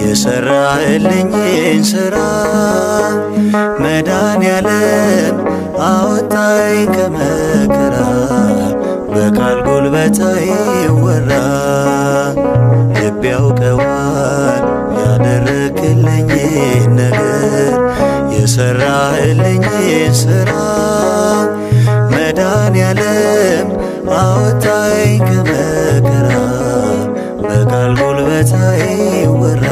የሰራህልኝን ሥራ መድኃኔዓለም አወጣኝ ከመከራ በቃል ጉልበት አይወራ ልብ ያውቀዋል ያደረግልኝን ነገር የሰራህልኝን ሥራ መድኃኔዓለም አወጣኝ ከመከራ በቃል ጉልበት አይወራ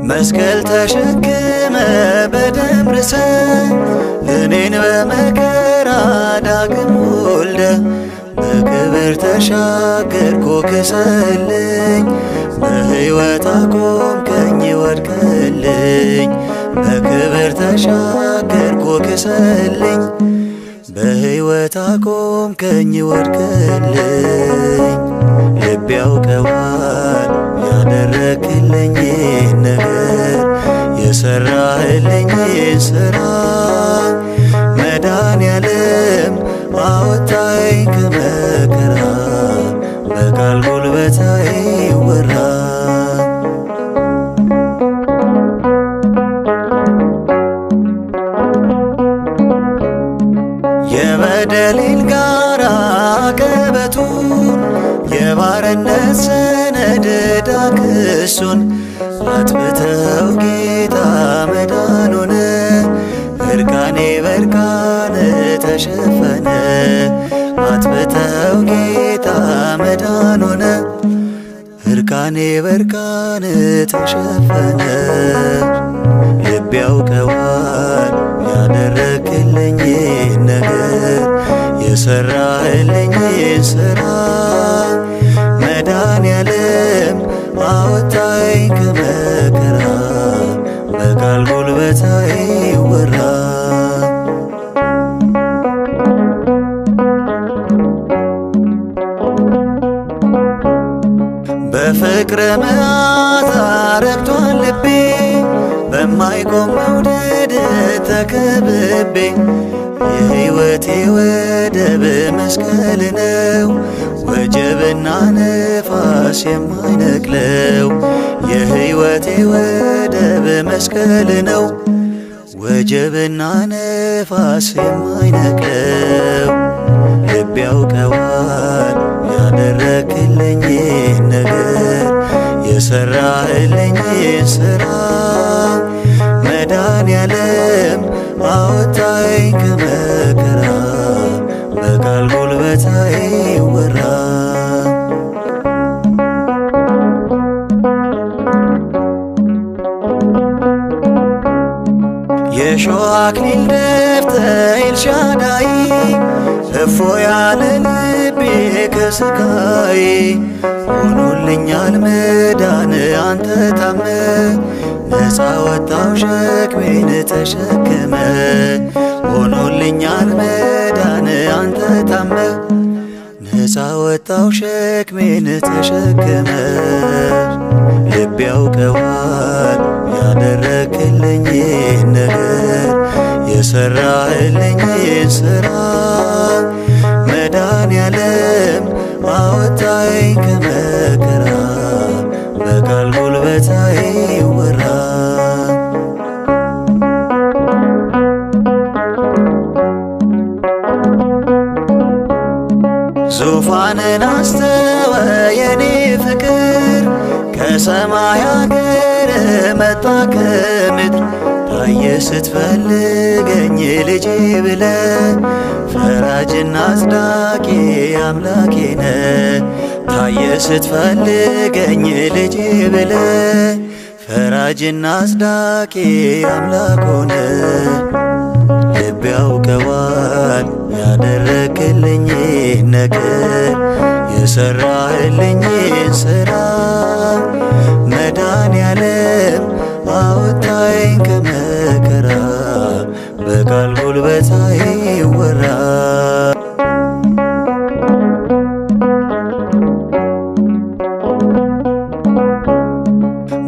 መስቀል ተሸክመ በደም ርሰ እኔን በመከራ ዳግም ወልደ በክብር ተሻገርኩ ክሰልኝ በሕይወት አቆምከኝ ወድቀልኝ በክብር ተሻገርኩ ክሰልኝ በሕይወት አቆምከኝ ወድቀልኝ ልብ ያውቀዋል ያደረግልኝን ነገር የሰራህልኝን ሥራ መድኃኔዓለም አወጣኝ ከመከራ በቃል ጉልበት አይወራ የበደሌን ጋራ ቀበቱን የባርነት ሰነድ ዕዳ ክሱን አጥፍተው ጌታ መዳኑን እርቃኔ በርቃን ተሸፈነ አጥፍተው ጌታ መዳኑን እርቃኔ በርቃን ተሸፈነ ልብ ያውቀዋል ያደረግልኝን ነገር የሰራህልኝን ሥራ መድኃኔዓለም አወጣኝ ከመከራ በቃል ጉልበት አይወራ በፍቅር መዓዛ ረክቷል ልቤ በማይቆም መውደድ ተከብቤ የሕይወቴ ወደብ መስቀል ነው ወጀብና ነፋስ የማይነቅለው የሕይወቴ ወደብ መስቀል ነው ወጀብና ነፋስ የማይነቅለው ልብ ያውቀዋል ያደረግልኝን ነገር የሰራህልኝን ሥራ መድኃኔዓለም አወጣኝ ከመከራ በቃል ጉልበት አይወራ የሾህ አክሊል ደፍተህ ኤልሻዳይ እፎ ያለ ልቤ ከስቃይ ሆኖልኛል መዳን አንተ ታመ ነፃ ወጣው ሸክሜን ተሸክመ ሆኖልኛል መዳን አንተ ታመ ነፃ ወጣው ሸክሜን ተሸክመ ልብ ያውቀዋል ያደረግልኝን ነገር የሰራህልኝን ሥራ መድኃኔዓለም አወጣኝ ከመከራ በቃል ጉልበት አይወራ ዙፋንን አስተወ የኔ ፍቅር ከሰማይ አገር መጣ ከምድር ታየ ስትፈልገኝ ልጄ ብለ ፈራጅና አጽዳቂ አምላኬ ነህ ታየ ስትፈልገኝ ልጄ ብለ ፈራጅና አጽዳቂ አምላክ ሆነ ልብ ያውቀዋል ያደረግልኝን ነገር የሰራህልኝን ሥራ መድኃኔዓለም አወጣኝ ከመከራ በቃል ጉልበት አይወራ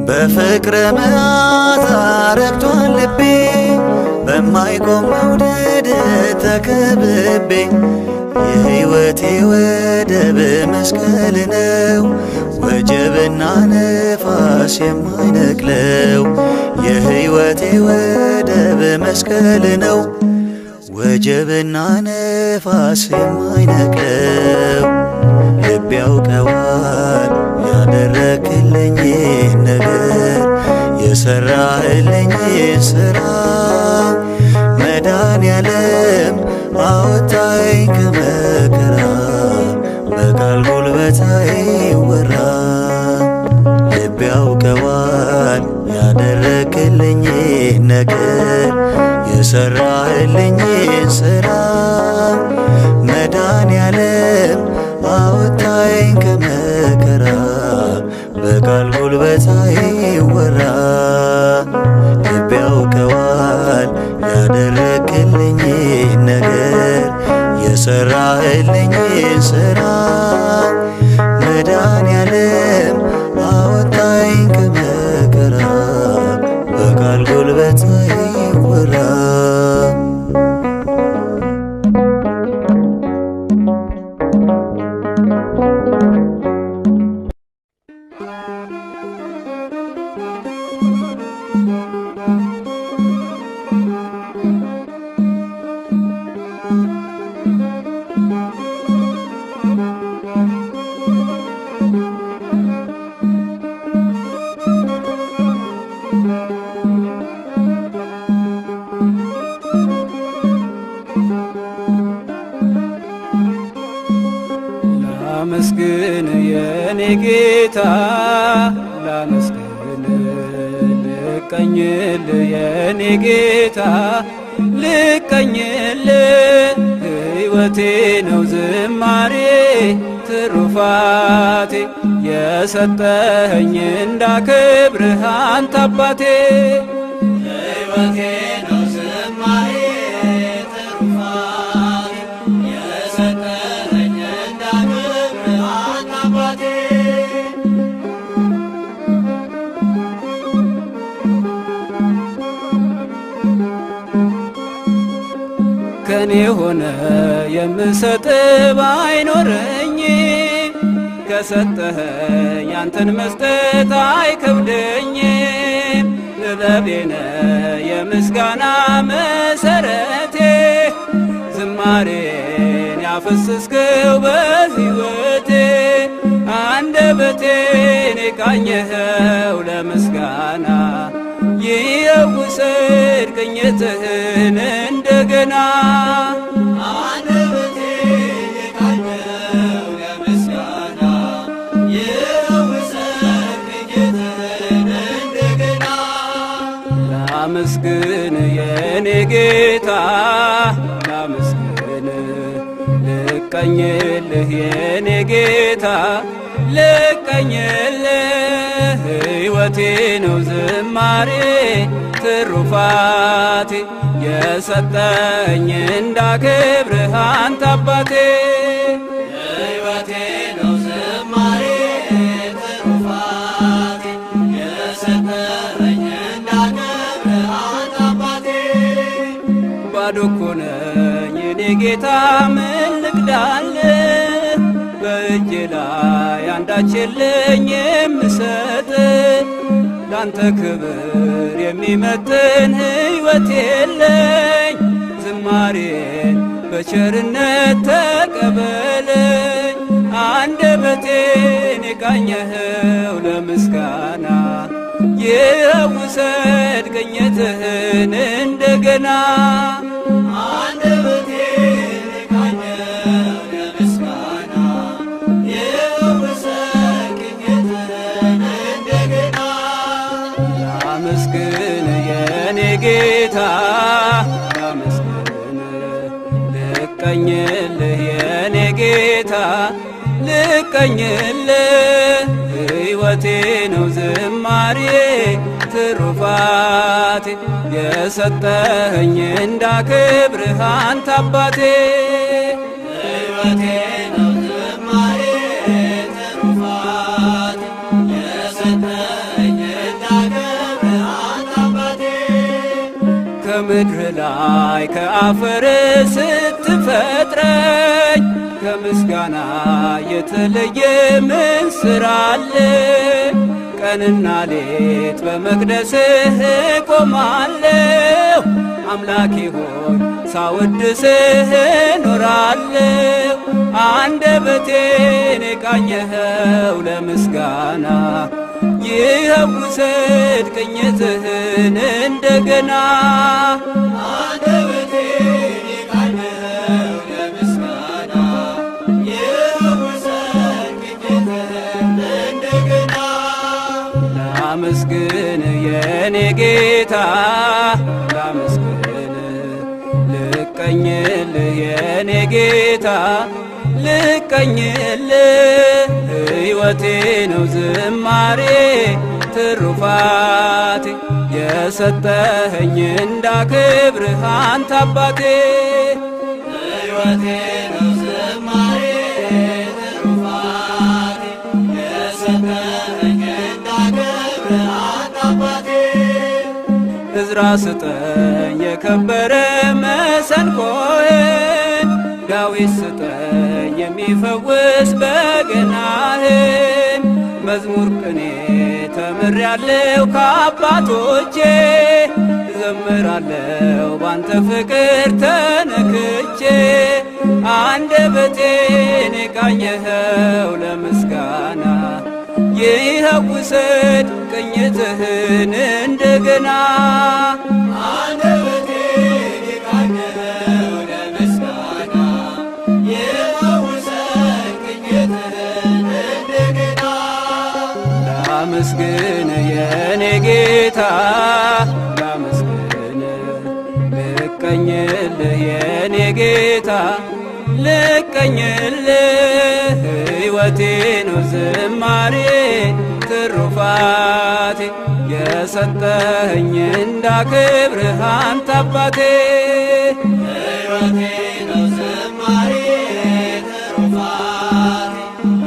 በፍቅር መዓዛ ረክቷል ልቤ በማይ በማይቆም መውደድ ተከብቤ የሕይወቴ ወደብ መስቀል ነው ወጀብና ነፋስ የማይነቅለው የሕይወቴ ወደብ መስቀል ነው ወጀብና ነፋስ የማይነቅለው ልብ ያውቀዋል ያደረክልኝን ነገር የሰራህልኝን ሥራ መድኃኔዓለም አወጣኝ ከመከራ በቃል ጉልበት አይወራ ልብ ያውቀዋል ያደረክልኝን ነገር የሰራህልኝን ሥራ መድኃኔዓለም አወጣኝ ከመከራ በቃል ጉልበት አይወራ ልብ ያውቀዋል ያደረክልኝን ነገር የሰራህልኝን ሥራ መድኃኔዓለም አወጣኝ ከመከራ በቃል ጉልበት አይወራ ላመስግን የኔ ጌታ ላመስግን ልቀኝል የኔ ጌታ ልቀኝል ሕይወቴ ነው ዝማሬ ትሩፋቴ የሰጠኸኝ እንዳከብርህ አንተ አባቴ ሕይወቴ ነው ዝማሬ ትሩፋቴ የሰጠኸኝ እንዳከብርህ አንተ አባቴ ከኔ ሆነ የምሰጥ ባይኖረኝ ከሰጠኸኝ ያንተን መስጠት አይከብደኝ ጥበቤነ የምስጋና መሰረቴ ዝማሬን ያፈሰስከው በሕይወቴ አንደበቴን የቃኘኸው ለምስጋና ይየውሰድ ቅኝትህን እንደገና አንደበቴን የቃኘኸው ለምስጋና ይየውሰድ ቅኝትህን እንደገና ላመስግን የኔ ጌታ ላመስግን ልቀኝልህ የኔ ጌታ ልቀኝልህ ሕይወቴ ነው ዝማሬ ትሩፋቴ የሰጠኝ እንዳከብርህ አንተ አባቴ ሕይወቴ ነው ዝማሬ ትሩፋቴ የሰጠኝ እንዳከብርህ አንተ አባቴ ባዶ እኮ ነኝ እኔ ጌታ ምን ልክዳልህ በእጄ ላይ አንዳች የለኝ የምሰጥ ላንተ ክብር የሚመጥን ሕይወት የለኝ ዝማሬን በቸርነት ተቀበለኝ አንደበቴን የቃኘኸው ለምስጋና ይውሰድ ቅኝትህን እንደገና አንደበቴን የቃኘኸው ለምስጋና ይውሰድ ቅኝትህን እንደገና ላመስግን የኔ ጌታ ላመስግን ልቀኝልህ የኔ ጌታ ልቀኝልህ ሕይወቴ ነው ዝማሬ ትሩፋቴ የሰጠኸኝ እንዳከብርህ አንተ አባቴ ሕይወቴ ነው ዝማሬ ትሩፋቴ የሰጠኸኝ እንዳከብርህ አንተ አባቴ ከምድር ላይ ከሰማይ ከአፈር ስትፈጥረኝ ከምስጋና የተለየ ምን ሥራ አለ? ቀንና ሌት በመቅደስህ እቆማለሁ። አምላኬ ሆይ ሳወድስህ እኖራለሁ። አንደበቴን የቃኘኸው ለምስጋና ይኸው ውሰድ ቅኝትህን እንደገና። አንደበቴን የቃኘኸው ለምስጋና ይኸው ውሰድ ቅኝትህን እንደገና። ላመስግን የኔ ጌታ ላመስግን፣ ልቀኝልህ የኔ ጌታ ልቀኝልህ። ሕይወቴ ነው ዝማሬ ትሩፋቴ የሰጠኸኝ እንዳከብርህ አንተ አባቴ። ሕይወቴ ነው ዝማሬ ትሩፋቴ የሰጠኸኝ እንዳከብርህ አንተ አባቴ። ዕዝራ ስጠኝ የከበረ መሰንቆህን፣ ዳዊት ስጠኝ የሚፈውስ በገናህን። መዝሙር ቅኔ ተምሬአለሁ ከአባቶቼ፣ ዘምራለሁ ባንተ ፍቅር ተነክቼ። አንደበቴን የቃኘኸው ለምስጋና ይኸው ውሰድ ቅኝትህን እንደገና። አንደበቴን የቃኘኸው ለምስጋና ይኸው ውሰድ ቅኝትህን እንደገና። ላመስግን የኔ ጌታ ላመስግን፣ ልቀኝልህ የኔ ጌታ ልቀኝልህ። ሕይወቴ ነው ዝማሬ ትሩፋቴ የሰጠኸኝ እንዳከብርህ አንተ አባቴ። ሕይወቴ ነው ዝማሬ ትሩፋቴ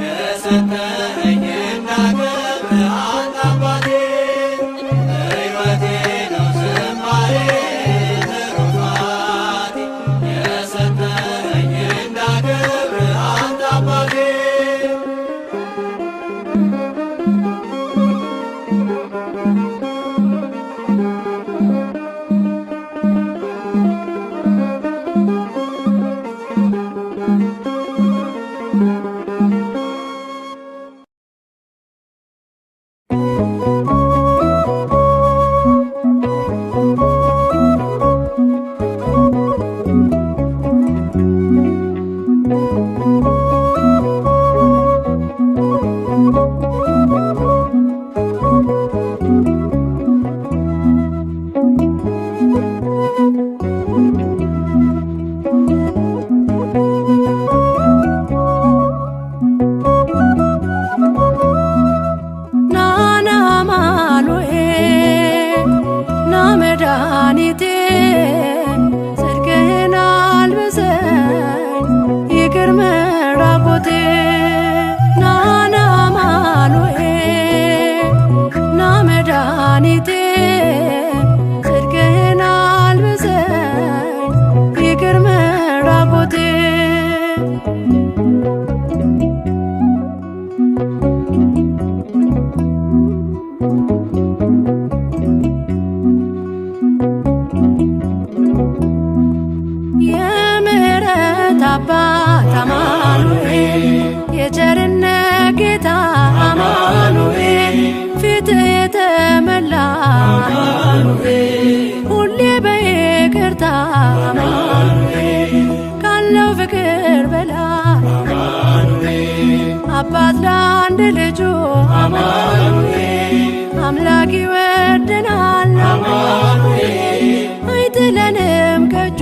የሰጠኸኝ እንዳከብርህ አንተ አባቴ። ሕይወቴ ነው ዝማሬ ትሩፋቴ የሰጠኸኝ እንዳከብርህ አንተ አባቴ። መድኃኒቴ ጽድቅህን አልብሰኝ ይቅር መራቆቴ። ናና አማኑኤል ና መድኃኒቴ ጽድቅህን አልብሰኝ ይቅር መራቆቴ። የምህረት አባት አማኑኤል የቸርነት ጌታ አማኑኤል ፊትህ የተመላ አማኑኤል ሁሌ በይቅርታ አማኑኤል ካለው ፍቅር በላይ አማኑኤል አባት ለአንድ ልጁ አማኑኤል አምላክ ይወደናል አማኑኤል አይጥለንም ከእጁ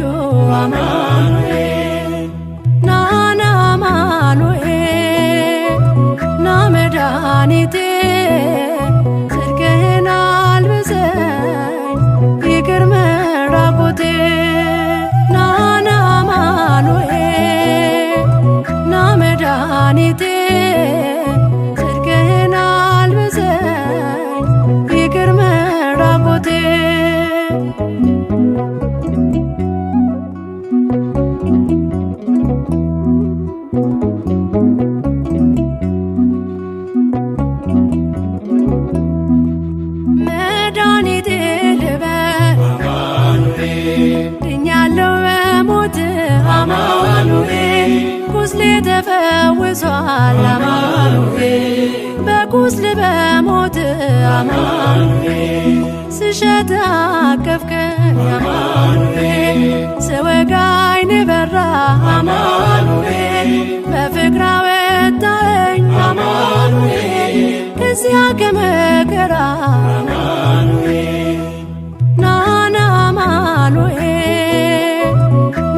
አማኑኤል። ናና አማኑኤል ና መድኃኒቴ ጽድቅህን አልብሰኝ ይቅር መራቆቴ። ናና አማኑኤል ና መድኃኒቴ ጽድቅህን አልብሰኝ ይቅር መራቆቴ። በሞት አማኑኤል ቁስሌ ተፈውሷል አማኑኤል በቁስል በሞት አማኑኤል ስሸት አቀፍከኝ አማኑኤል ስወጋኝ በራ አማኑኤል በፍቅር አወጣኸኝ አማኑኤል ከዚያ ከመከራ አማኑኤል ናና አማኑኤል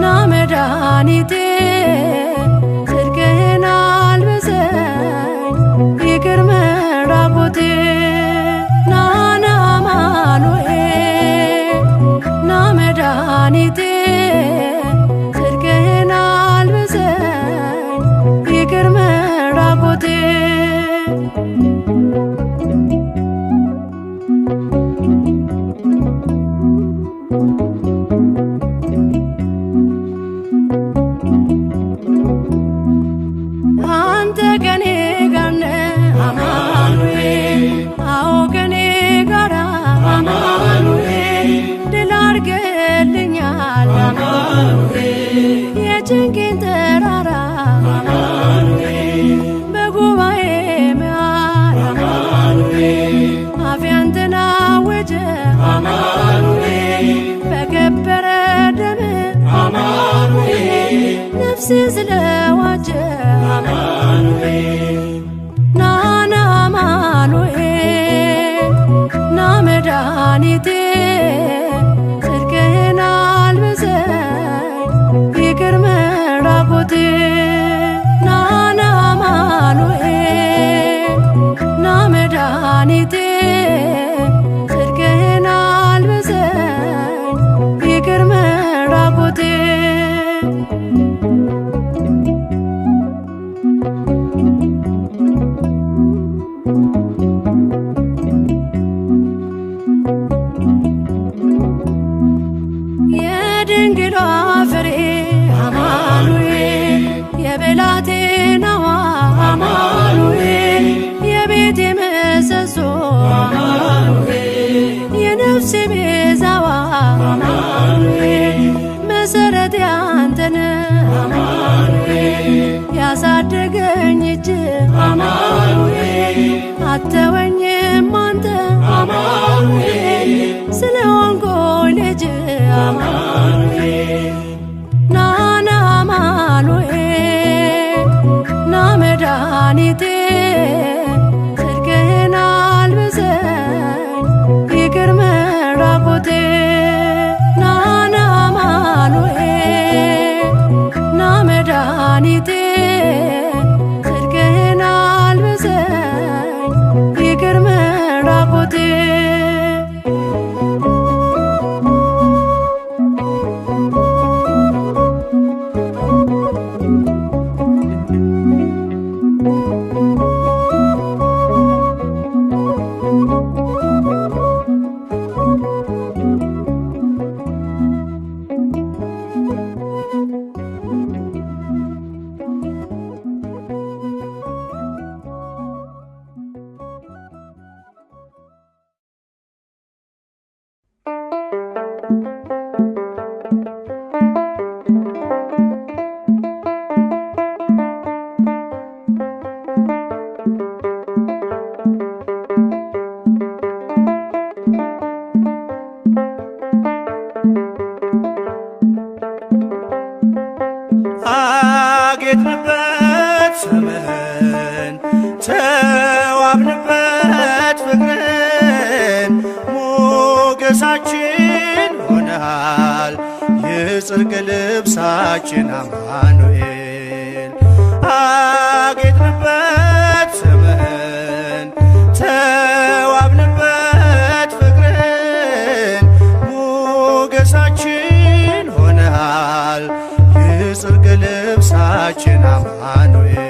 ና መድኃኒቴ ጽድቅህን አልብሰኝ ይቅር መራቆቴ ናና አማኑኤል ና መድኃኒቴ ጽድቅህን አልብሰኝ ይቅር መራቆቴ አንተ ከኔ ጋር ነህ አማኑኤል አዎ ከኔ ጋር አማኑኤል ድል አድርገህልኛል አማኑኤል የጭንቄን ተራራ አማኑኤል በጉባኤ መሃል አማኑኤል አፌ አንተን አወጀ አማኑኤል በከበረ ደምህ አማኑኤል ነፍሴ ስለዋጀ አማኑኤል ናና አማኑኤል ና መድኃኒቴ ጽድቅህን አልብሰኝ ይቅር መራቆቴ ናና አማኑኤል ና መድኃኒቴ ጽድቅህን አልብሰኝ ይቅር መራቆቴ የድንግሏ ፍሬ አማኑኤል የብላቴናዋ አማኑኤል የቤቴ ምሰሶ አማኑኤል የነፍሴ ቤዛዋ አማኑኤል መሰረቴ አንተነ አማኑኤል ያሳደገኝ እጅ አማኑኤል አተወኝም አንተ አማኑኤል ስለሆንኩ ልጅ አማኑኤል ናና አማኑኤል ና መድኃኒቴ ጽድቅህን አልብሰኝ ይቅር መራቆቴ ናና አማኑኤል ና መድኃኒቴ ጽድቅህን አልብሰኝ ይቅር መራቆቴ አጌጥንበት ስምህን ተዋብንበት ፍቅርን ሞገሳችን ሆነሃል የጽድቅ ልብሳችን አማኑኤል አጌጥንበት ስምህን ተዋብንበት ፍቅርን ሞገሳችን ሆነሃል የጽድቅ ልብሳችን አማኑኤል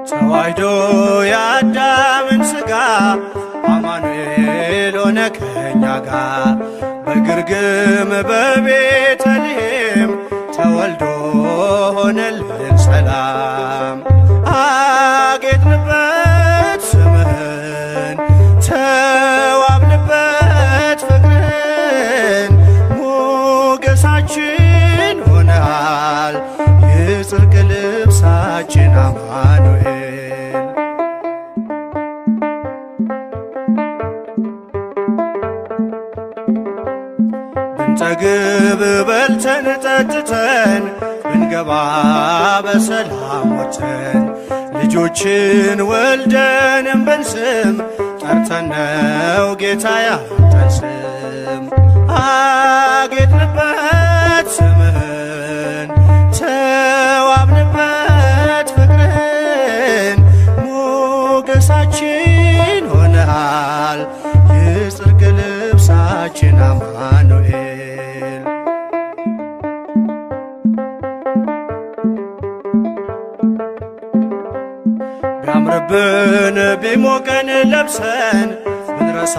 ተዋሕዶ የአዳምን ሥጋ አማኑኤል ሆነ ከኛ ጋር በግርግም በቤተልሔም ተወልዶ ሆነልን ሰላም አጌጥንበት ስምህን ተዋብንበት ፍቅርን ሞገሳችን ሆነሃል የጽድቅ ልብሳችን አማኑኤል። ብንጠግብ በልተን ጠጥተን ብንገባ በሰላም ወጥተን ልጆችን ወልደንም በንስም ጠርተነው ጌታ ያንተን ስም አጌጥንበት ስምህን ተዋብንበት ፍቅርን ሞገሳችን ሆነሃል የጽድቅ ልብሳችን አማኑኤል። ቢያምርብን ቢሞቀን ለብሰን ብንረሳ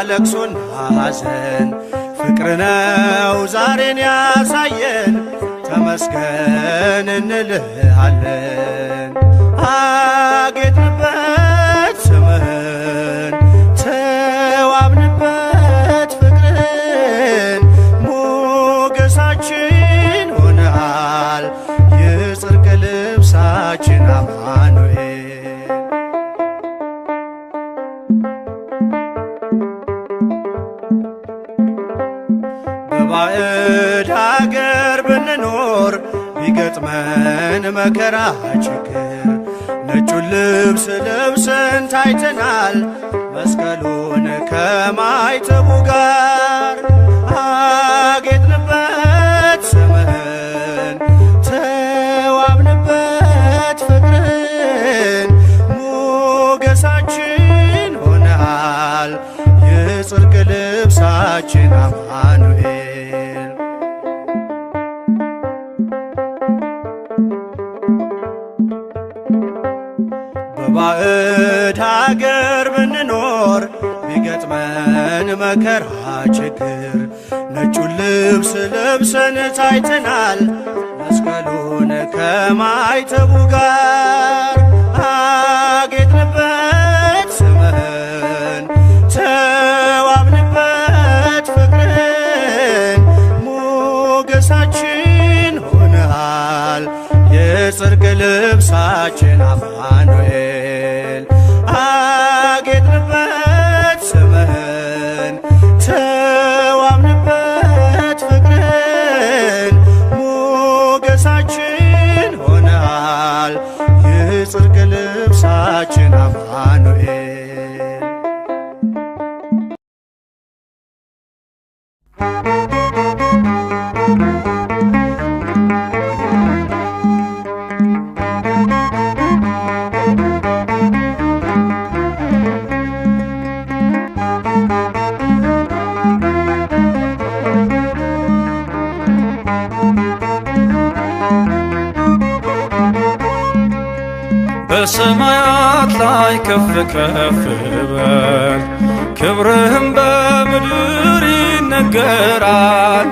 ለቅሶና ሐዘን ፍቅር ነው ዛሬን ያሳየን ተመስገን እንልሃለን። አጌጥንበት ስምህን ተዋብንበት ፍቅርን ሞገሳችን ሆነሃል የጽድቅ ልብሳችን አማኑኤል። በባዕድ አገር ብንኖር ቢገጥመን መከራ ችግር ነጩን ልብስ ለብሰን ታይተናል መስቀሉን ከማይተቡ ጋር አጌጥንበት ስምህን ተዋብንበት ፍቅርን ሞገሳችን ሆነሃል የጽድቅ ልብሳችን አማኑኤል። በባዕድ አገር ብንኖር ቢገጥመን መከራ ችግር ነጩን ልብስ ለብሰን ታይተናል መስቀሉን ከማይተቡ ጋር አጌጥንበት ስምህን ተዋብንበት ፍቅርን ሞገሳችን ሆነሃል የጽድቅ ልብሳችን አማኑኤል። አጌጥንበት ስምህን ተዋብንበት ፍቅርን ሞገሳችን ሆነሃል የጽድቅ ልብሳችን አማኑኤል። በሰማያት ላይ ከፍ ከፍ በል ክብርህም በምድር ይነገራል።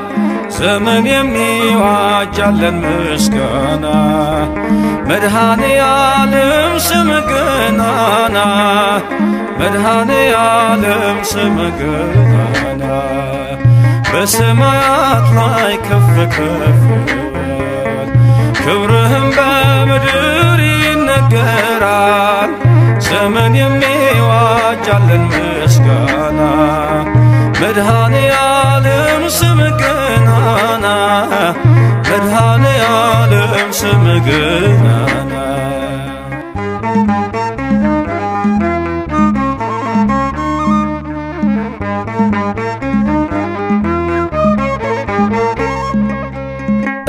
ዘመን የሚዋጃለን ምስጋና መድኃኔ ዓለም ስምህ ገናና መድኃኔ ዓለም ስምህ ገናና በሰማያት ላይ ከፍ ከፍ በል ክብርህም በምድር ይነገራል። ዘመን የሚዋጃለን ምስጋና መድኃኔ ዓለም ስምህ ገናና መድኃኔ ዓለም ስምህ ገናና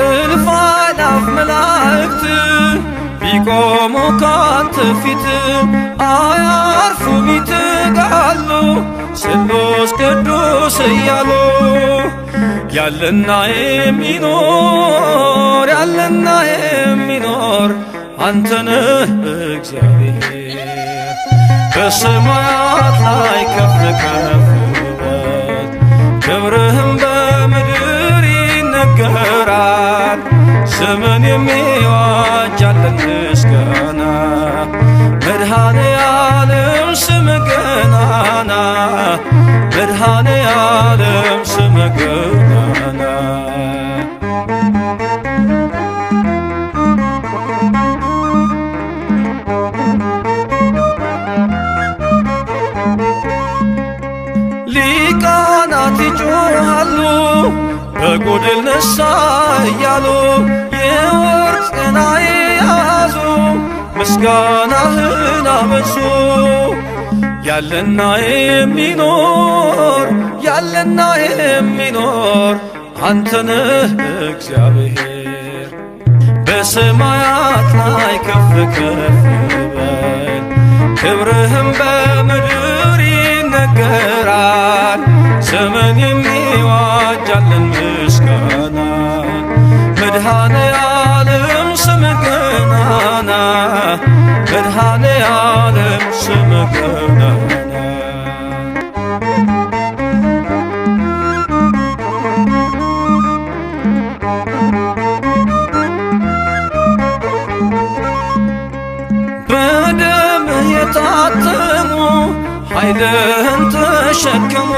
እልፍ አእላፍ መላእክት ቢቆሙ ካንተ ፊት አያርፉም ይትጋሉ ስሉስ ቅዱስ እያሉ ያለና የሚኖር ያለና የሚኖር አንተነህ እግዚአብሔር በሰማያት ላይ ከፍ ከፍ በል ክብርህም በምድር ይነገራል። ዘመን የሚዋጃለን ምስጋና መድኃኔ ዓለም ስምህ ገናና ገናና መድኃኔ ዓለም ስም ገናና ሊቃናት ይጮኻሉ በጎድል ነሣ እያሉ የወርቅ ጽና የያዙ ምስጋናህን አበዙ ያለና የሚኖር ያለና የሚኖር አንተነህ እግዚአብሔር በሰማያት ላይ ከፍ ከፍ በል ክብርህም በምድር ይነገራል ዘመን የሚዋጃለን ምስጋና መድኃኔ ዓለም ስም ገናና መድኃኔ ዓለም ስም ገናና በደምህ የታተሙ ኃይልህን ተሸከሙ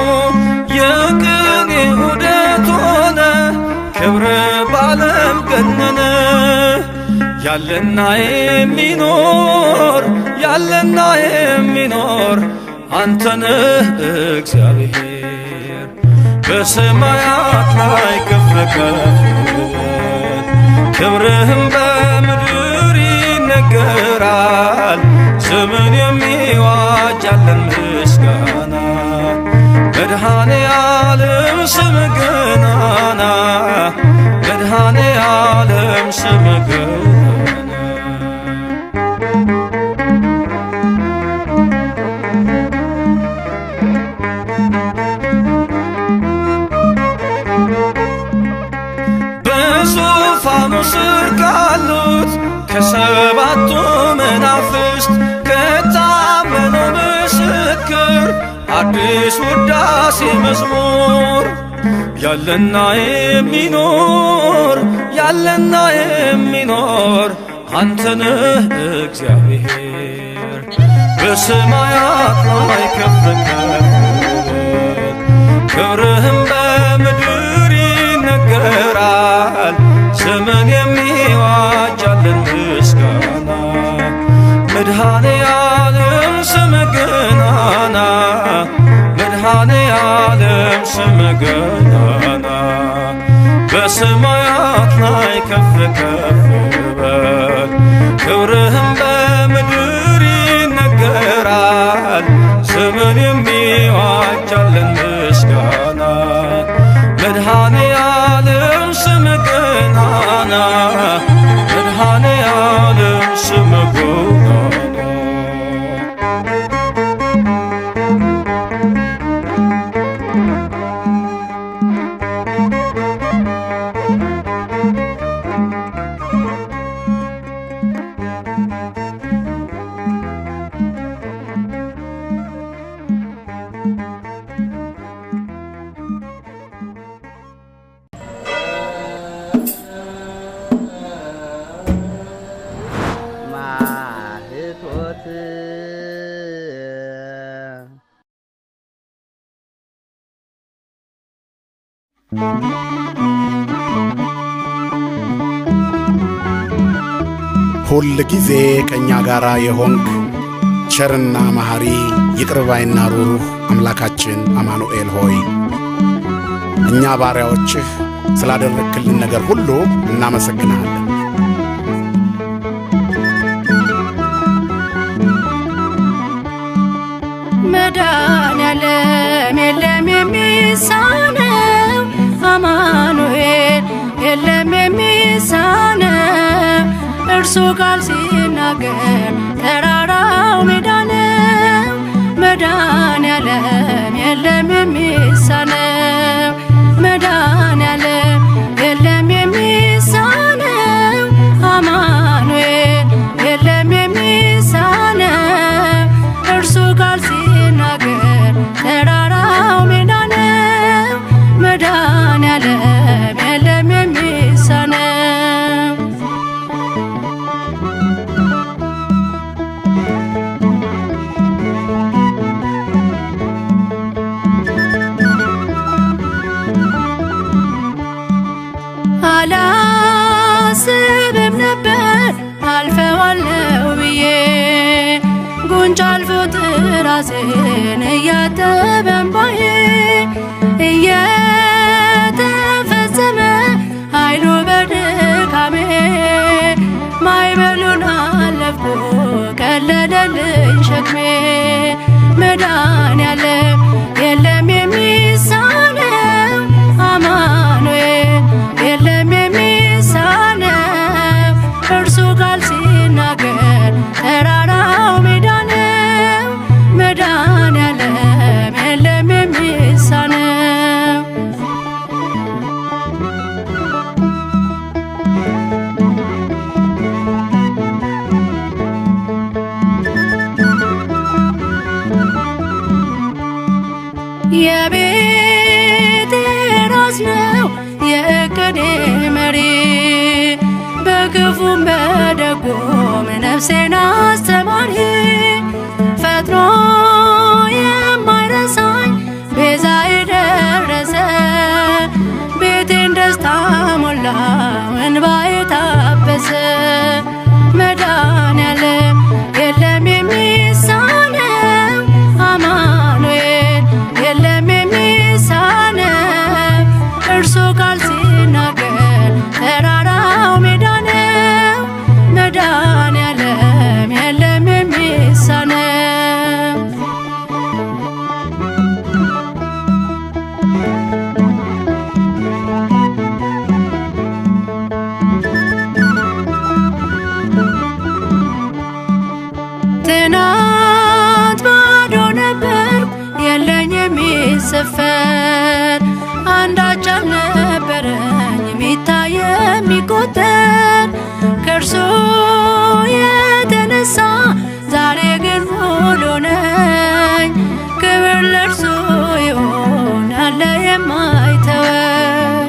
የቅኔ ዑደት ሆነ ክብር ባለም ገነነ ያለና የሚኖር ያለና የሚኖር አንተነህ እግዚአብሔር በሰማያት ላይ ከፍ ከፍ በል ክብርህም በምድር ይነገራል ዘመን የሚዋጃለን ምስጋና መድኃኔ ዓለም ስም ገናና መድኃኔ ዓለም ስም ገናና በዙፋኑ ስር ካሉት ከሰባቱ መናፍስት ከታመነው ምስክር አዲስ ውዳሴ መዝሙር ያለና የሚኖር ያለና የሚኖር አንተነህ እግዚአብሔር በሰማያት ላይ ከፍ ከፍ በል ክብርህም በምድር ይነገራል ዘመን የሚዋጃለን ምስጋና መድኃኔ ዓለም ስም ገናና መድኃኔ ዓለም ስም ገናና በሰማያት ላይ ከፍ ከፍ በል ክብርህም በምድር ይነገራል ዘመን የሚዋጃለን ምስጋና መድኃኔ ዓለም ስም ገናና መድኃኔ ዓለም ስም ገናና ሁል ጊዜ ከእኛ ጋር የሆንክ ቸርና መሐሪ ይቅርባይና ሩሩህ አምላካችን አማኑኤል ሆይ እኛ ባሪያዎችህ ስላደረግክልን ነገር ሁሉ እናመሰግናለን። መድኃኔዓለም የለም የሚሳነው አማኑኤል የለም የሚሳነው እርሱ ቃል ሲናገር ተራራው ሜዳ ነው። መድኃኔዓለም የለም የሚሳነው መድኃኔዓለም የለም የሚሳነው አማኑኤል የለም የሚሳነው እርሱ ቃል ሲናገር ተራራው ሜዳ ነው። መድኃኔዓለም የለም የሚሳነው እተዋለው ብዬ ጉንጭ አልፎ ራሴን እያጠበ እንባዬ እየተፈጸመ ኃይሉ በድካሜ ማዕበሉን አለፍኩ ቀለለልኝ ሸክሜ መድኃኔዓለም የለም የሚሳነው አማኑኤል የለም የሚሳነው እርሱ ቃል ሲናገር ተራራው ሜዳ ነው መድኃኔዓለም የለም የሚሳነው የቤቴ ራስ ነው የእቅዴ መሪ በክፉም በደጉም ነፍሴን አስተማሪ ፈጥኖ የማይረሳኝ ቤዛዬ ደረሰ ቤቴን ደስታ ሞላው እንባዬ ታበሰ መድኃኔዓለም የለም የሚሳነው አማኑኤል የለም የሚሳነው እርሱ ቃል ሲናገር ተራራው ሜዳ ነው መድኃኔዓለም የለም የሚሳነው ትናንት ባዶ ነበርኩ የለኝ የሚሰፈር አንዳች አልነበረኝ የሚታይ የሚቆጠር ከእርሱ የተነሳ ዛሬ ግን ሙሉ ነኝ ክብር ለእርሱ ይሁን አለ የማይተወኝ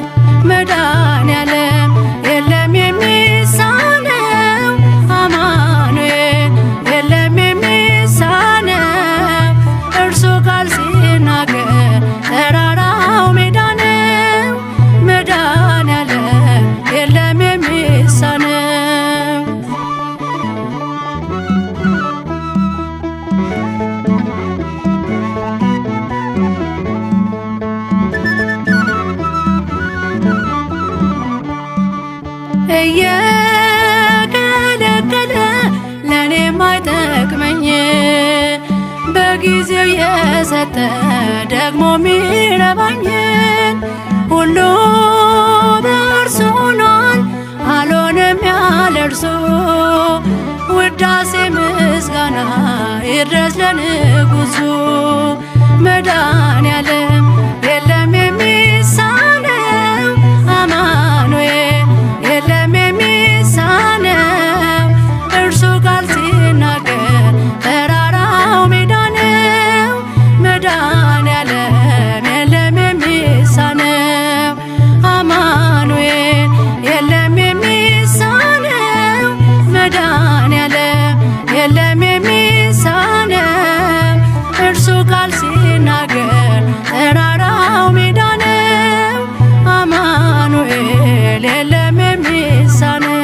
መድኃኔዓለም የለም የሚሳነው አማኑኤል የለም የሚሳነው እርሱ ቃል ሲናገር ተራራው ሜዳ ነው መድኃኔዓለም የለም የሚሳነው እየከለከለ ለእኔ ማይጠቅመኝ በጊዜው የሰጠ ደግሞ ሚረባኝን ሁሉ በእርሱ ሆኗል አልሆንም ያለ እርሱ ውዳሴ ምስጋና ይድረስ ለንጉሡ መድኃኔዓለም የለም የሚሳነው አማኑኤል የለም የሚሳነው እርሱ ቃል ሲናገር ተራራው ሜዳ ነው መድኃኔዓለም የለም የሚሳነው አማኑኤል የለም የሚሳነው መድኃኔዓለም የለም የሚሳነው እርሱ ቃል ሲናገር ተራራው ሜዳ ነው አማኑኤል የለም የሚሳነው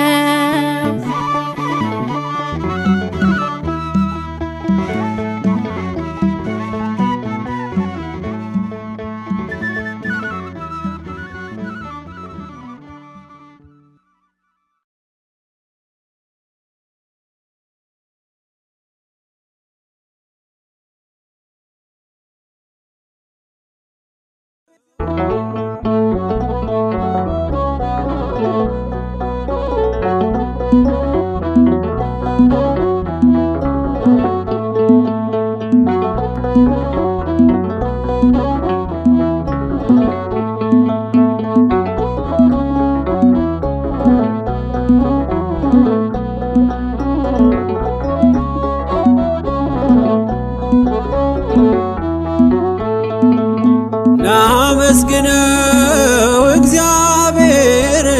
ላመስግነው እግዚአብሔርን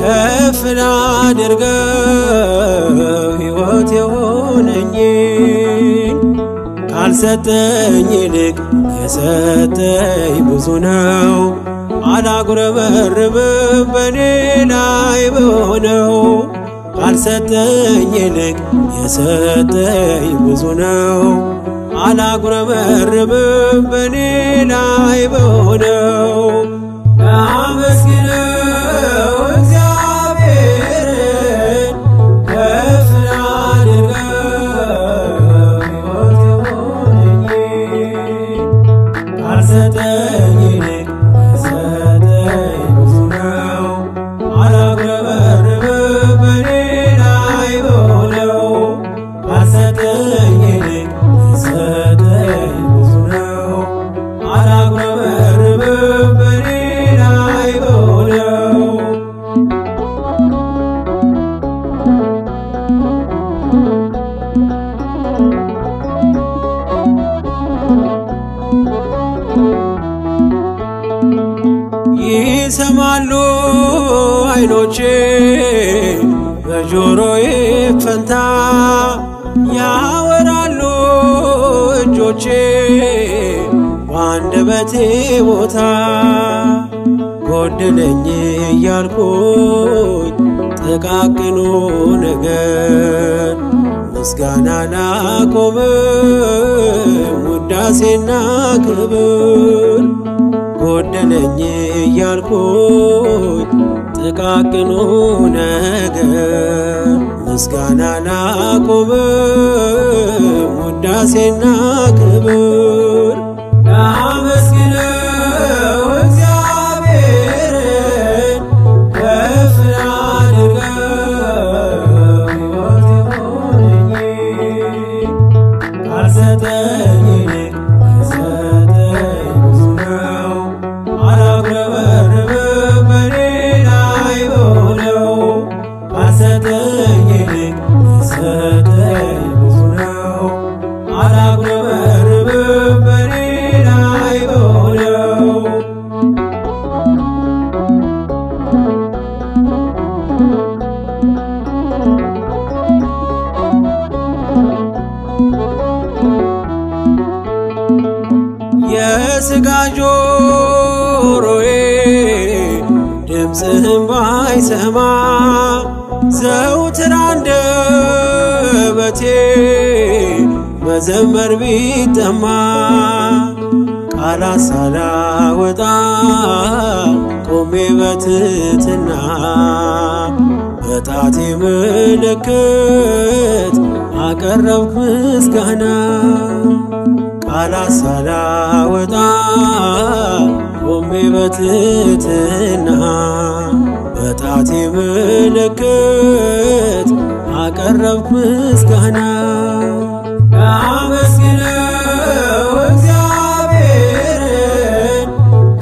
ከፍ ላድርገው ሕይወት የሆነኝን ካልሰጠኝ ይልቅ የሰጠኝ ብዙ ነው። አላጉረመርምም በኔ ላይ በሆነው ካልሰጠኝ ይልቅ የሰጠኝ ብዙ ነው። አላጉረመርምም በኔ ላይ በሆነው ላመስግነው እግዚአብሔርን ከፍ ላድርገው ሕይወት የሆነኝ ካልሰጠኝ ይልቅ የሰጠኝ ብዙ ነው። አላጉረመርምም በኔ ላይ በሆነው ካልሰጠኝ ይልቅ የሰጠኝ ብዙ ነው። አላጉረመርምም በኔ ላይ በሆነው ይሰማሉ ዓይኖቼ በጆሮዬ ፈንታ ያወራሉ እጆቼ በአንደበቴ ቦታ ጎደለኝ እያልኩኝ ጥቃቅኑ ነገር ምስጋና ላቆምም ውዳሴና ክብር ጎደለኝ እያልኩኝ ጥቃቅኑ ነገር ምስጋና ላቆምም ውዳሴና ክብር ላመስግነው እግዚአብሔርን ከፍ ላድርገው ሕይወት የሆነኝ ካልሰጠኝ ይልቅ የሰጠኝ ብዙ ነው። አላጉረመርምም በኔ ላይ በሆነው ካልሰጠኝ ይልቅ የሰጠኝ ብዙ ነው። አላጉረመርምም በኔ ላይ በሆነው የሥጋ ጆሮዬ ድምፅህን ባይሰማ ዘውትር አንደበቴ መዘመር ቢጠማ ቃላት ሳላወጣ ቆሜ በትሕትና በጣቴ ምልክት አቀረብኩ ምስጋና ቃላት ሳላወጣ ቆሜ በትሕትና በጣቴ ምልክት አቀረብኩ ምስጋና ላመስግነው እግዚአብሔርን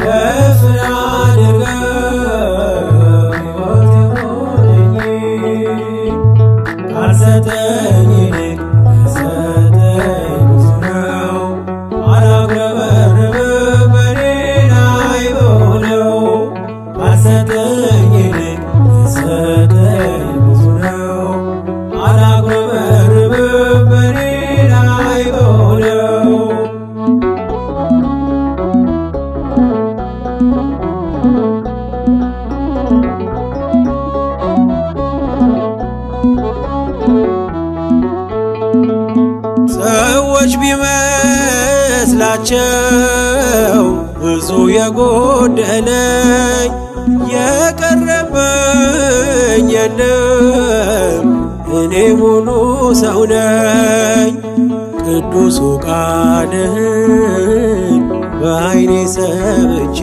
ከፍ ላድርገው ሕይወት የሆነኝ ካልሰጠኝ ይልቅ የሰጠኝ ብዙ ነው። አላጉረመርምም በኔ ላይ በሆነው ካልሰጠኝ ይልቅ የሰጠኝ ብዙ ነው። አላጉረመርምም በኔ ላይ በሆነው ሰዎች ቢመስላቸው ብዙ የጎደለኝ የቀረበኝ የለም እኔ ሙሉ ሰው ነኝ። ቅዱሱ ቃልህን በዓይኔ ሰምቼ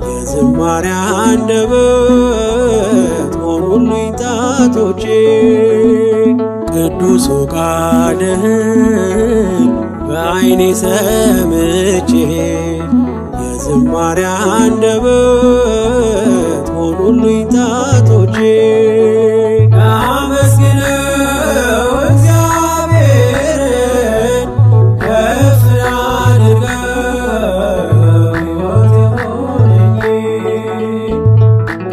የዝማሬ አንደበት ሆኑልኝ ጣቶቼ ቅዱሱ ቃልህን በዓይኔ ሰምቼ የዝማሬ አንደበት ሆኑልኝ ጣቶቼ ላመስግነው እግዚአብሔርን ከፍ ላድርገው ሕይወት የሆነኝ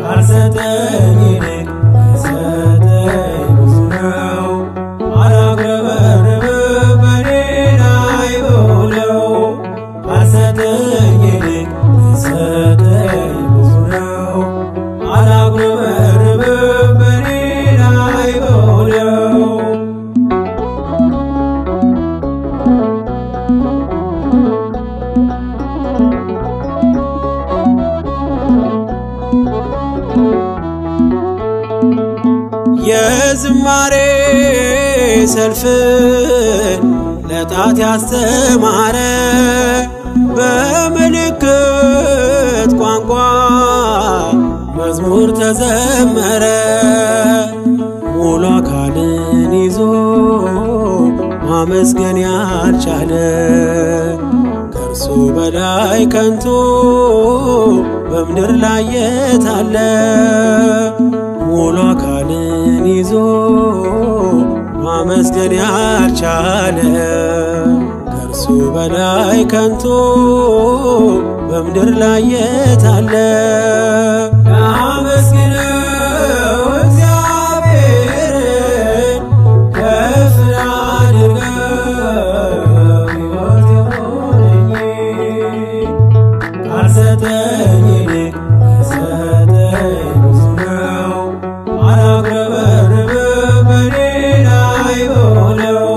ካልሰጠኝ ይልቅ የሰጠኝ ብዙ ነው። አላጉረመርምም በኔ ላይ በሆነው ካልሰጠኝ ይልቅ የሰጠኝ በዝማሬ ሰልፍን ለጣት ያስተማረ በምልክት ቋንቋ መዝሙር ተዘመረ። ሙሉ አካልን ይዞ ማመስገን ያልቻለ ከእርሱ በላይ ከንቱ በምድር ላይ የት አለ? ሙሉ አካልን ይዞ ማመስገን ያልቻለ ከእርሱ በላይ ከንቱ በምድር ላይ የት አለ? ላመስግነው እግዚአብሔርን ከፍ ላድርገው ሕይወት የሆነኝ ካልሰጠኝ ይልቅ የሰጠኝ ብዙ ነው። አላጉረመርምም በኔ ላይ በሆነው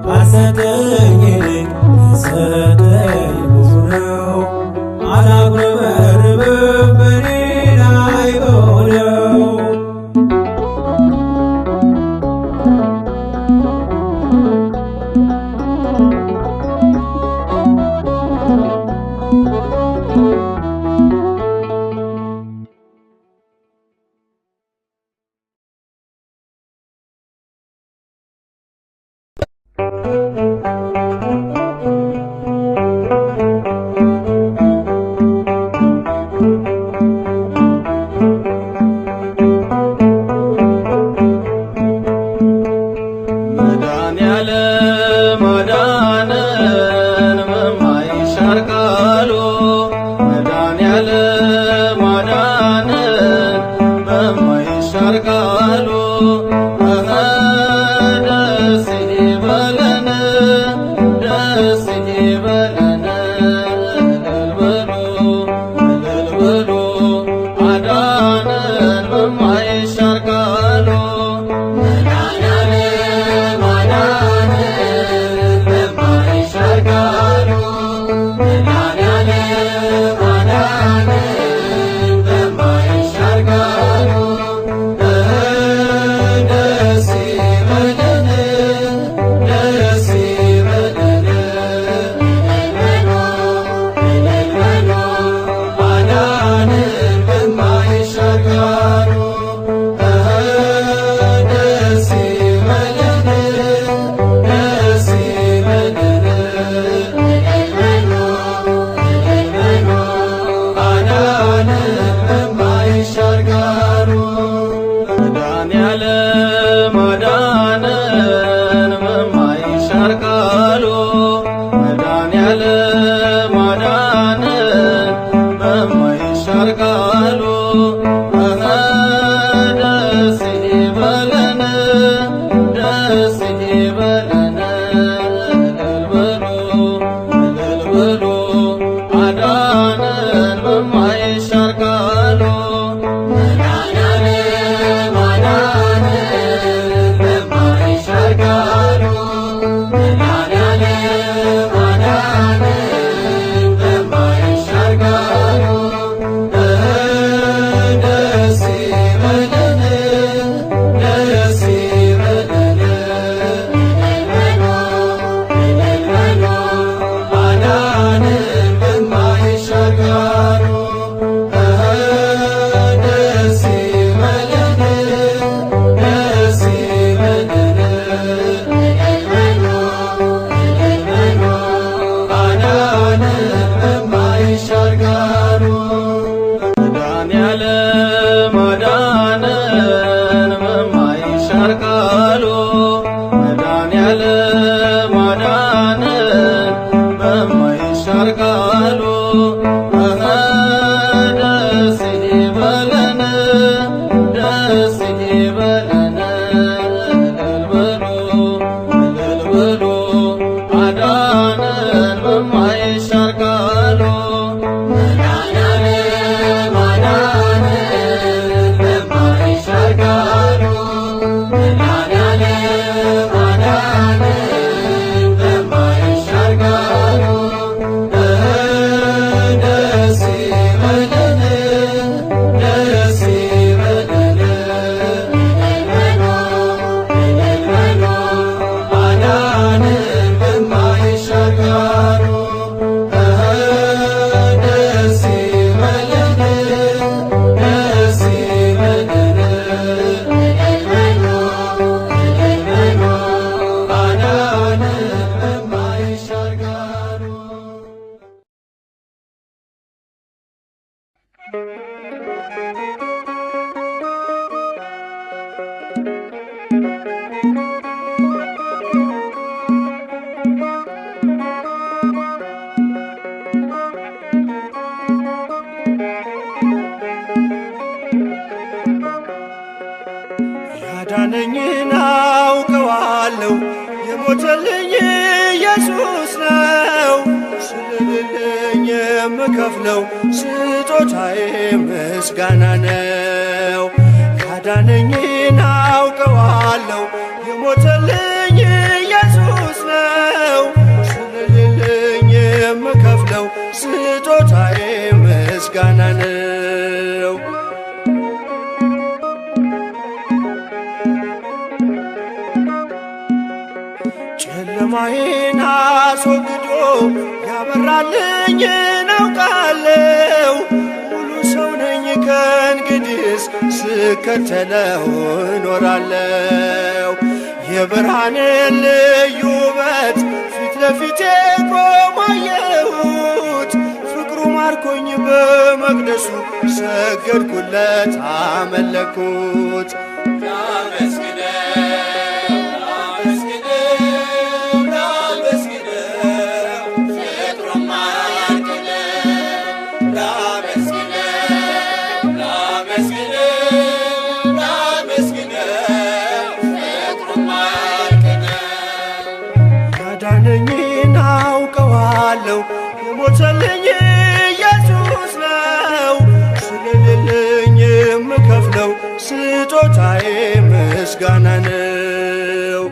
ካልሰጠኝ ይልቅ የሰጠኝ ብዙ ነው። አላጉረመርምም በኔ ላይ በሆነው መድኃኔዓለም አዳነን በማይሻር ቃሉ መድኃኔዓለም አዳነን በማይሻር ቃሉ ደስ ይበለን ደስ ይበለን እልል በሉ አዳነን በማይሻር ቃሉ መድኃኔዓለም አዳነን በማይሻር ቃሉ መድኃኔዓለም አዳነን በማይሻር ቃሉ ደስ ይበለን ደስ ይበለን እልል በሉ አዳነን በማይሻር ቃሉ Adana ነው ስለሌለኝ የምከፍለው ስጦታዬ ምስጋና ነው። ያዳነኝን አውቀዋለሁ የሞተልኝ ኢየሱስ ነው። ስለሌለኝ የምከፍለው ስጦታዬ ምስጋና ነው። ጨለማዬን አስወግዶ ያበራልኝን አውቃለሁ። ሙሉ ሰው ነኝ ከእንግዲህስ ስከተለው እኖራለሁ። የብርሃንን ልዩ ውበት ፊት ለፊቴ ቆሞ አየሁት። ፍቅሩ ማርኮኝ በመቅደሱ ሰገድኩለት አመለኩት። ያዳነኝን አውቀዋለሁ የሞተልኝ ኢየሱስ ነው። ስለሌለኝ የምከፍለው ስጦታዬ ምስጋና ነው።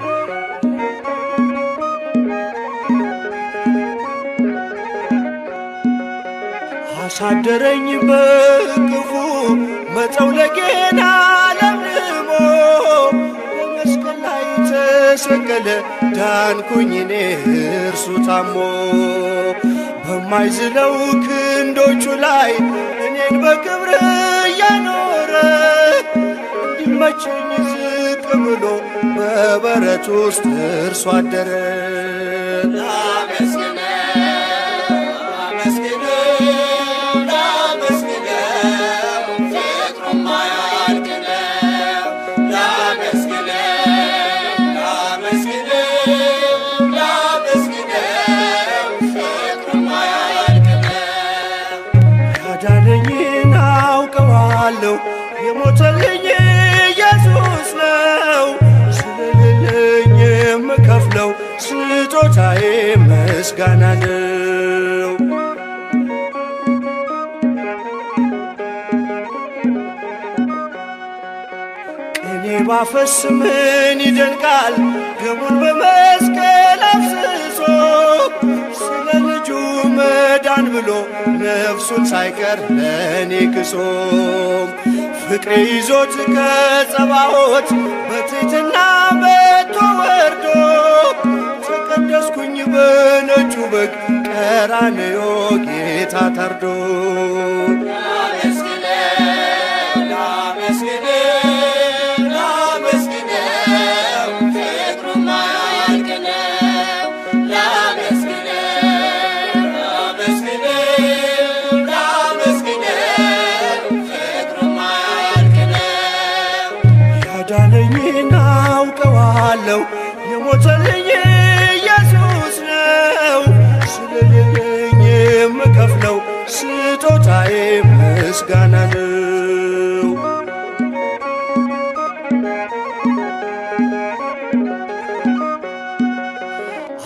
አሳደረኝ በእቅፉ መጠውለጌን አለምልሞ በመስቀል ላይ ተሰቀለ ዳንኩኝ እኔ እርሱ ታሞ። በማይዝለው ክንዶቹ ላይ እኔን በክብር እያኖረ እንዲመቸኝ ዝቅ ብሎ በበረት ውስጥ እርሱ አደረ። ያዳነኝን አውቀዋለሁ የሞተልኝ ኢየሱስ ነው። ስለሌለኝ የምከፍለው ስጦታዬ ምስጋና ነው። ቅኔ ባፈስ ምን ይደንቃል ደሙን በመስቀል አፍስሶ ስለ ልጁ መዳን ብሎ ነፍሱን ሳይቀር ለእኔ ክሶ። ፍቅሬ ይዞት ከጸባዖት በትሕትና መጥቶ ወርዶ ተቀደስኩኝ በነጩ በግ ቀራንዮ ጌታ ታርዶ። ያዳነኝን አውቀዋለሁ የሞተልኝ ኢየሱስ ነው። ስለሌለኝ የምከፍለው ስጦታዬ ምስጋና ነው።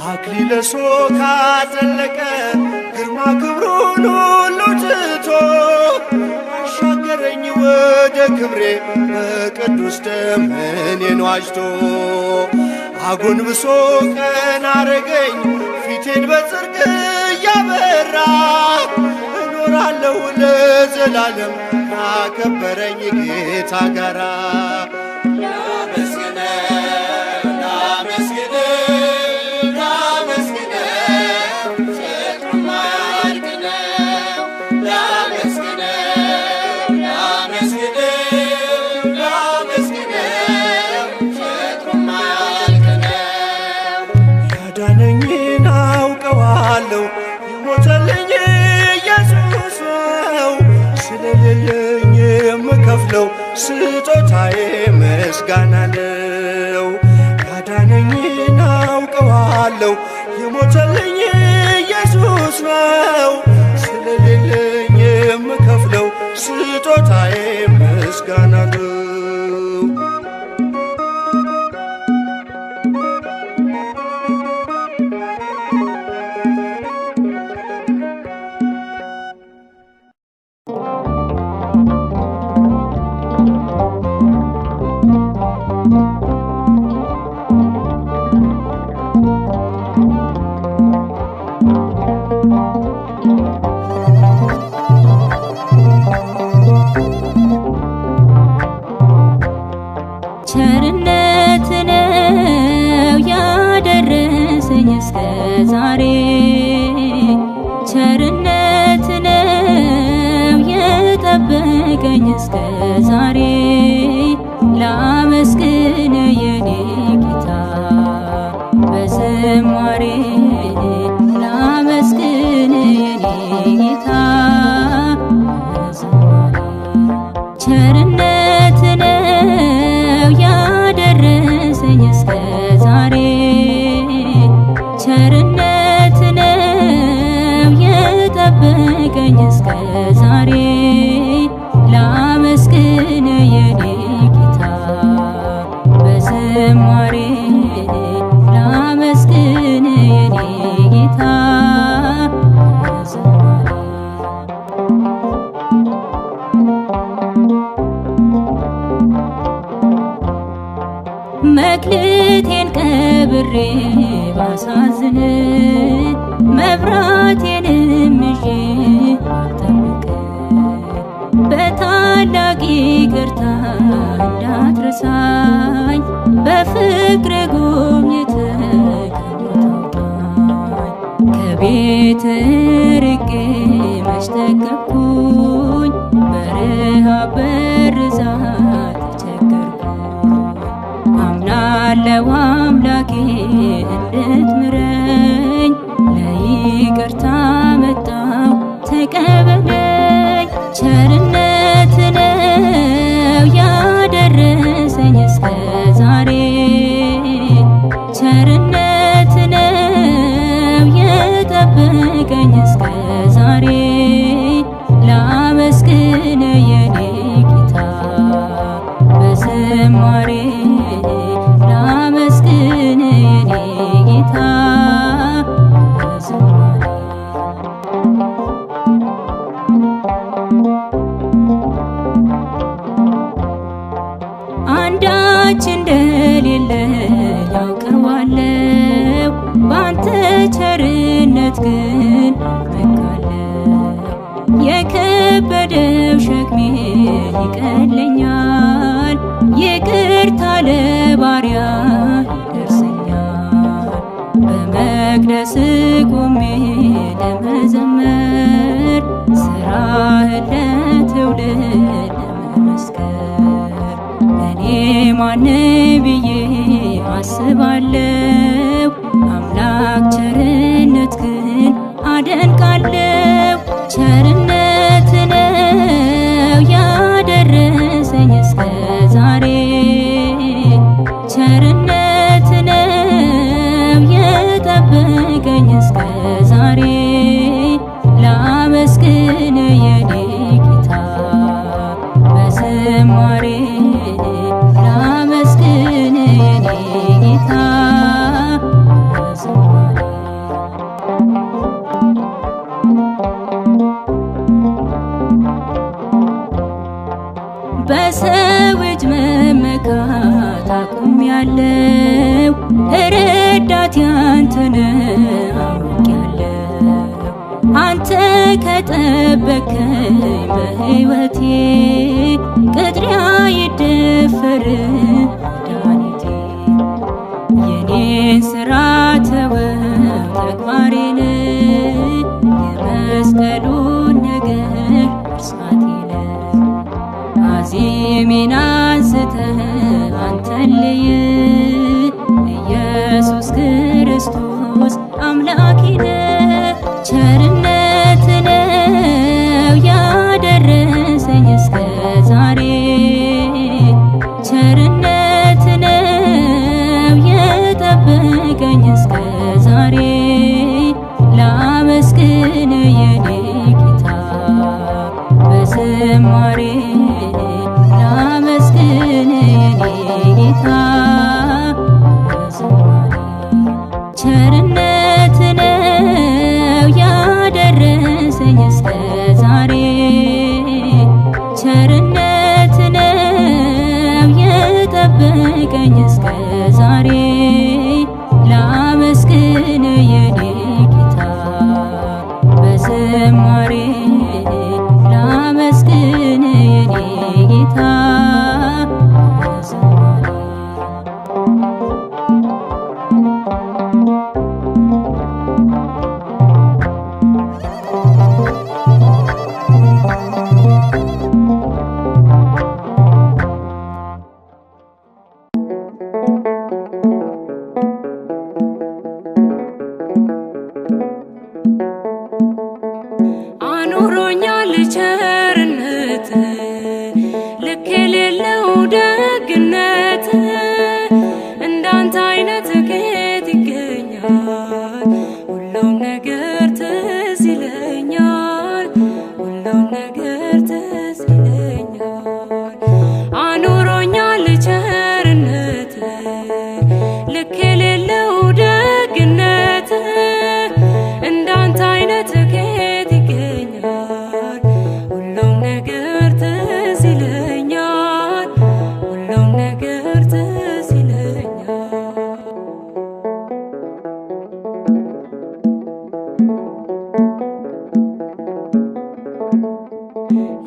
አክሊለ ሦክ አጠለቀ ግርማ ክብሩን ሁሉ ትቶ አሻገረኝ ወደ ክብሬ በቅዱስ ደም እኔን ዋጅቶ። አጎንብሶ ቀና አረገኝ ፊቴን በጽድቅ እያበራ እኖራለሁ ለዘላለም ካከበረኝ ጌታ ጋራ። ያዳነኝን አውቀዋለሁ የሞተልኝ ኢየሱስ ነው። ስለሌለኝ የምከፍለው ስጦታዬ ምስጋና ነው። ያዳነኝን አውቀዋለሁ የሞተልኝ ኢየሱስ ነው። ስለሌለኝ የምከፍለው ስጦታዬ ምስጋና ነው። ቸርነት ነው የጠበቀኝ እስከ ዛሬ ላመስግን የኔ ጌታ በዝማሬ ላመስግን የኔ ጌታ በዝማሬ ቸርነት ነው ያደረሰኝ እስከ ዛሬ ቸርነት ነው የጠበቀኝ እስከ ዛሬ ላመስግን የኔ ጌታ በዝማሬ ላመስግን የኔ ጌታ በዝማሬ መክሊቴን ቀብሬ ባሳዝን መብራቴንም ይዤ ባልጠብቅ በታላቅ ይቅርታ እንዳትረሳኝ በፍቅር ጎብኝተህ ከሞት አውጣኝ ከቤት ርቄ መች ጠገብኩኝ በረሃብ በርዛት ተቸገርኩኝ አምናለሁ አምላኬ እንድትምረኝ ለይቅርታ መጣሁ ተቀበለኝ ቸርነት ነው ያደረሰኝ እስከ ዛሬ ቸርነት ነው የጠበቀኝ እስከ ዛሬ ላመስግን የኔ ጌታ በዝማሬ ላመስግን የኔ ጌታ በዝማሬ አንዳች እንደሌለ ያውቀዋለሁ ባንተ ቸርነት ግን እመካለሁ የከበደው ሸክሜ ይቀለኛል ይቅርታ ለባሪያ ይደርሰኛል በመቅደስ ቆሜ ለመዘመር ስራህን ለትውልድ ለመመስከር እኔ ማን ብዬ አስባለሁ አምላክ ቸርነት ግን አደንቃለሁ ቸርነት ነው ያደረሰኝ እስከ ዛሬ ቸርነት ነው የጠበቀኝ እስከ ዛሬ ላመስግን የኔ ጌታ በዝማሬ ላመስግን የኔ ጌታ በዝማሬ በሰው እጅ መመካት አቁሜያለሁ ረዳቴ አንተ ነህ አውቄያለሁ አንተ ከጠበቅከኝ በሕይወቴ ቅጥሬ አይደፈርም መድኃኒቴ የኔን ሥራ ተወው ተግባሬን የመስቀሉን ነገር እርሳቴን አዜሜን አንስተህ አንተን ልይ ኢየሱስ ክርስቶስ አምላኬ ነህ ቸርነት ነው ያደረሰኝ እስከ ዛሬ ቸርነት ነው የጠበቀኝ እስከ ዛሬ ላመስግን የኔ ጌታ በዝማሬ ላመስግን የኔ ጌታ በዝማሬ ቸርነት ነው ያደረሰኝ እስከ ዛሬ ቸርነት ነው የጠበቀኝ እስከ ዛሬ ላመስግን የኔ ጌታ በዝማሬ ላመስግን የኔ ጌታ በዝማሬ አኑሮኛል ቸርነት ልክ የሌለው ደግነት እንዳንተ አይነት ከየት ይገኛል? ሁሉም ነገር ትዝ ይለኛል፣ ሁሉም ነገር ትዝ ይለኛል። አኑሮኛል ቸርነት ልክ የሌለው ደግነት እንዳንተ አይነት ከየት ይገኛል? ሁሉም ነገር ትዝ ይለኛል፣ ሁሉም ነገር ትዝ ይለኛል።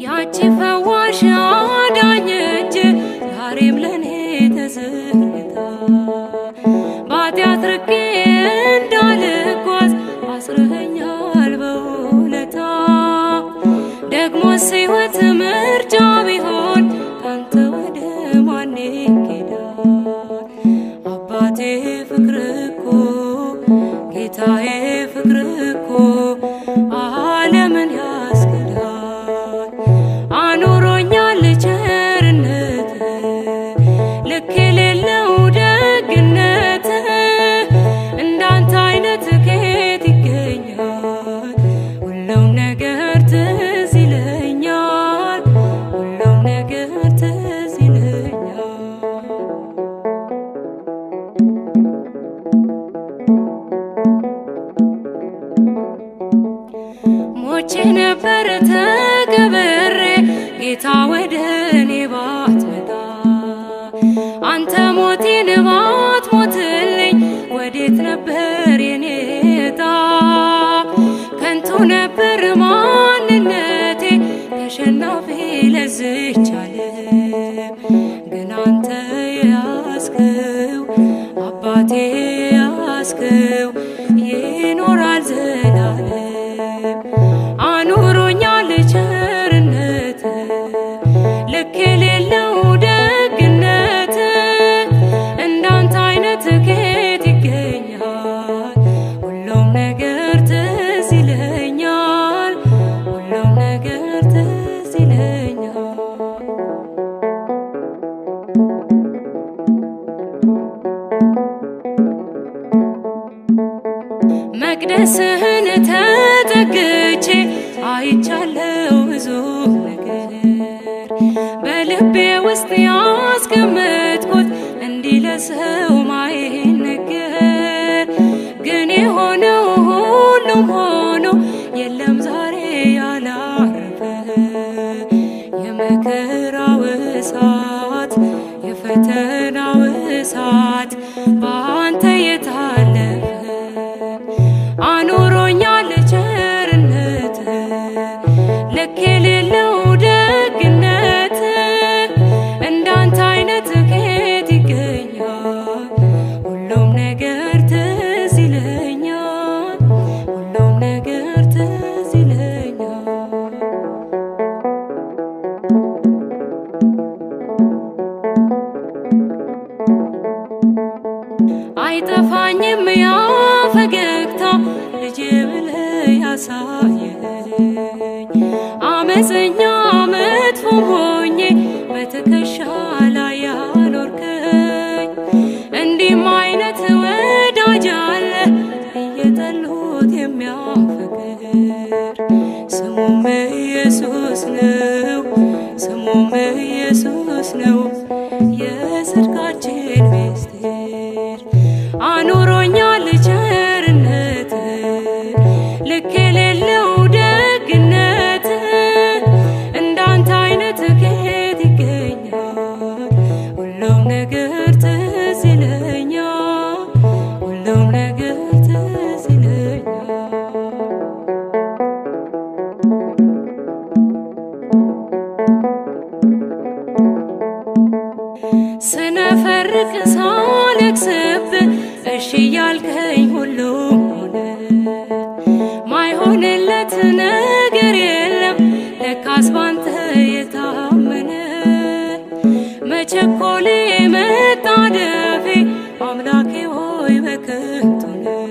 ያቺ ፈዋሽ አዳኝ እጅ ዛሬም ለኔ ተዘርግታ ባጢአት ርቄ እንዳልጓዝ አስረኸኛል በውለታ። ደግሞስ ሕይወት ምርጫ ቢሆን ካንተ ወደ ማን ይኬዳል? አባቴ ፍቅር እኮ ጌታዬ ፍቅር እኮ ዓለምን ያስክዳል። አኑሮኛል ቸርነት ልክ የሌለው ደግነት እንዳንተ አይነት ከየት ይገኛል? ሁሉም ነገር ትዝ ይለኛል፣ ሁሉም ነገር ትዝ ይለኛል። ሞቼ ነበር ተቀብሬ ጌታ ወደ እኔ ባትመጣ፣ አንተ ሞቴን ባትሞትልኝ ወዴት ነበር የኔ ዕጣ? ከንቱ ነበር ማንነቴ ተሸናፊ ለዝች ዓለም፣ ግን አንተ ያስከው አባቴ ያስከው ይኖራል ዘላለም። አኑሮኛል ቸርነት ልክ የሌለው ደግነት እንዳንተ አይነት ከየት ይገኛል? ሁሉም ነገር ትዝ ይለኛል፣ ሁሉም ነገር ትዝ ይለኛል። መቅደስህን ተጠግቼ አይቻለው ብዙ ነገር በልቤ ውስጥ ያስቀመጥኩት እንዲህ ለሰው ማይነገር። ግን የሆነው ሁሉም ሆኖ የለም ዛሬ ያላረፈ የመከራው እሳት የፈተናው እሳት በአንተ የታለፈ። አኑሮኛል ቸርነት ልክ የሌለው ደግነት እንዳንተ አይነት ከየት ይገኛል? ሁሉም ነገር ትዝ ይለኛል፣ ሁሉም ነገር ትዝ ይለኛል። አይጠፋኝም ያ ፈገግታ ልጄ ብለህ ያሳየኸኝ፣ አመፀኛ መጥፎም ሆኜ በትከሻ ላይ ያኖርከኝ። እንዲህም አይነት ወዳጅ አለ እየጠሉት የሚያፈቅር፣ ስሙም ኢየሱስ ነው፣ ስሙም ኢየሱስ ነው የጽድቃችን ምስጢር። አኑሮኛል ቸርነት ልክ የሌለው ደግነት እንዳንተ አይነት ከየት ይገኛል? ሁሉም ነገር ትዝ ይለኛል፣ ሁሉም ነገር ትዝ ይለኛል። ስነፈርቅ ሳለቅስብህ እሺ ያልከኝ ሁሉም ሆነ። ማይሆንለት ነገር የለም ለካስ ባንተ የታመነ። መቸኮሌ መጣደፌ አምላኬ ሆይ በከንቱ ነው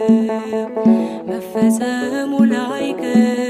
መፈጸሙ ላይቀር